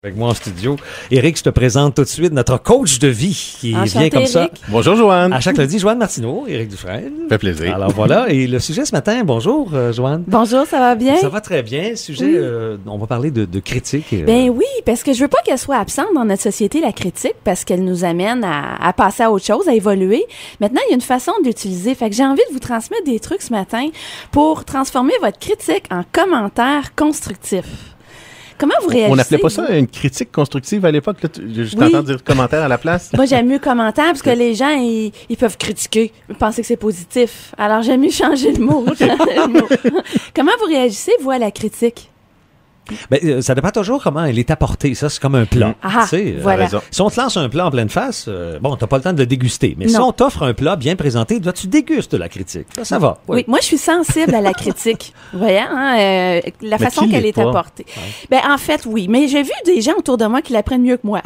Avec moi en studio, Éric, je te présente tout de suite notre coach de vie qui vient comme ça. Bonjour Joanne. À chaque lundi, Joanne Martineau, Éric Dufresne. Ça fait plaisir. Alors voilà, et le sujet ce matin, bonjour Joanne. Bonjour, ça va bien? Ça va très bien. Sujet, on va parler de critique. Ben oui, parce que je veux pas qu'elle soit absente dans notre société, la critique, parce qu'elle nous amène à passer à autre chose, à évoluer. Maintenant, il y a une façon d'utiliser. Fait que j'ai envie de vous transmettre des trucs ce matin pour transformer votre critique en commentaire constructif. Comment vous réagissez? On n'appelait pas ça une critique constructive à l'époque. Là, je t'entends dire commentaire à la place. Moi, j'aime mieux commentaire parce que les gens, ils peuvent critiquer, penser que c'est positif. Alors, j'aime mieux changer le mot. Comment vous réagissez, vous, à la critique? Ben, ça dépend toujours comment elle est apportée. Ça, c'est comme un plat. Ah, voilà. Si on te lance un plat en pleine face, bon, t'as pas le temps de le déguster. Mais si on t'offre un plat bien présenté, tu dégustes la critique. Ça va. Oui, moi, je suis sensible à la critique. Vous voyez, la façon qu'elle est apportée. Ouais. Ben, en fait, oui. Mais j'ai vu des gens autour de moi qui l'apprennent mieux que moi.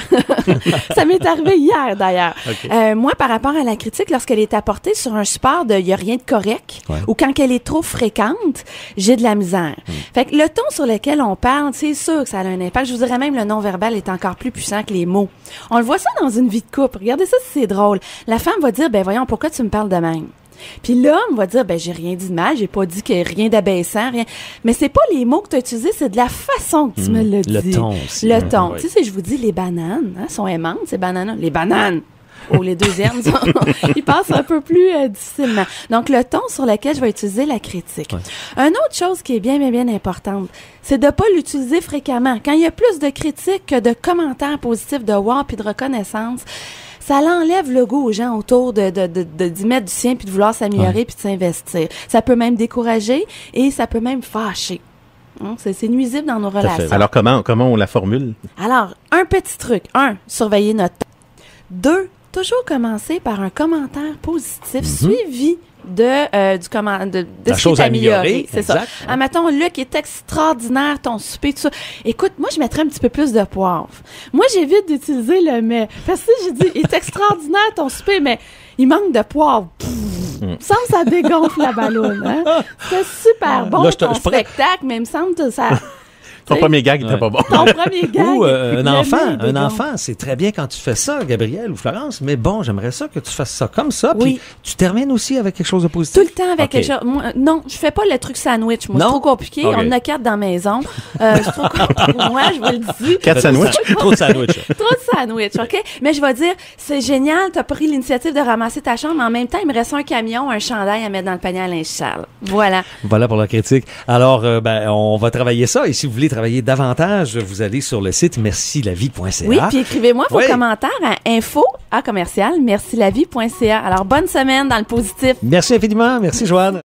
Ça m'est arrivé hier, d'ailleurs. Okay. Moi, par rapport à la critique, lorsqu'elle est apportée sur un support de « il n'y a rien de correct ou quand elle est trop fréquente, j'ai de la misère. Fait que le ton sur lequel on parle, c'est sûr que ça a un impact. Je vous dirais même le non-verbal est encore plus puissant que les mots. On le voit ça dans une vie de couple. Regardez ça si c'est drôle. La femme va dire, ben voyons, pourquoi tu me parles de même? Puis l'homme va dire, ben j'ai rien dit de mal, j'ai pas dit qu'il y a rien d'abaissant, rien. Mais c'est pas les mots que tu as utilisés, c'est de la façon que tu me l'as dit. Le ton aussi. Le ton. Tu sais, je vous dis les bananes, sont aimantes, ces bananes-là. Les bananes! Oh, les deuxièmes, ils passent un peu plus difficilement. Donc, le ton sur lequel je vais utiliser la critique. Une autre chose qui est bien importante, c'est de pas l'utiliser fréquemment. Quand il y a plus de critiques que de commentaires positifs, de wow puis de reconnaissance, ça l'enlève le goût aux gens autour d'y mettre du sien puis de vouloir s'améliorer puis de s'investir. Ça peut même décourager et ça peut même fâcher. C'est nuisible dans nos relations. Alors, comment on la formule? Alors, un petit truc. 1, surveiller notre ton. 2, toujours commencer par un commentaire positif suivi de ce qui est amélioré. C'est ça. Mettons, Luc est extraordinaire, ton souper, tout ça. Écoute, moi, je mettrais un petit peu plus de poivre. Moi, j'évite d'utiliser le mais. Parce que je dis, il est extraordinaire, ton souper, mais il manque de poivre. Il me semble que ça dégonfle la balloune. Hein? C'est super bon, ton spectacle, mais il me semble que ça... Ton premier gag n'était pas bon. Ton premier gag. Ou un enfant, c'est très bien quand tu fais ça, Gabrielle ou Florence, mais bon, j'aimerais ça que tu fasses ça comme ça, puis tu termines aussi avec quelque chose de positif. Tout le temps avec quelque chose. Moi, non, je fais pas le truc sandwich. Moi, c'est trop compliqué. On en a 4 dans la maison. C'est trop compliqué pour moi, je vous le dis. 4 sandwichs? Trop de sandwich. Trop de sandwich, OK? Mais je vais dire, c'est génial, tu as pris l'initiative de ramasser ta chambre, mais en même temps, il me reste un camion, un chandail à mettre dans le panier à linge sale. Voilà. Voilà pour la critique. Alors, on va travailler ça, et si vous voulez travailler davantage, vous allez sur le site mercilavie.ca. Oui, puis écrivez-moi vos commentaires à info@mercilavie.ca. Alors, bonne semaine dans le positif. Merci infiniment. Merci, Joanne.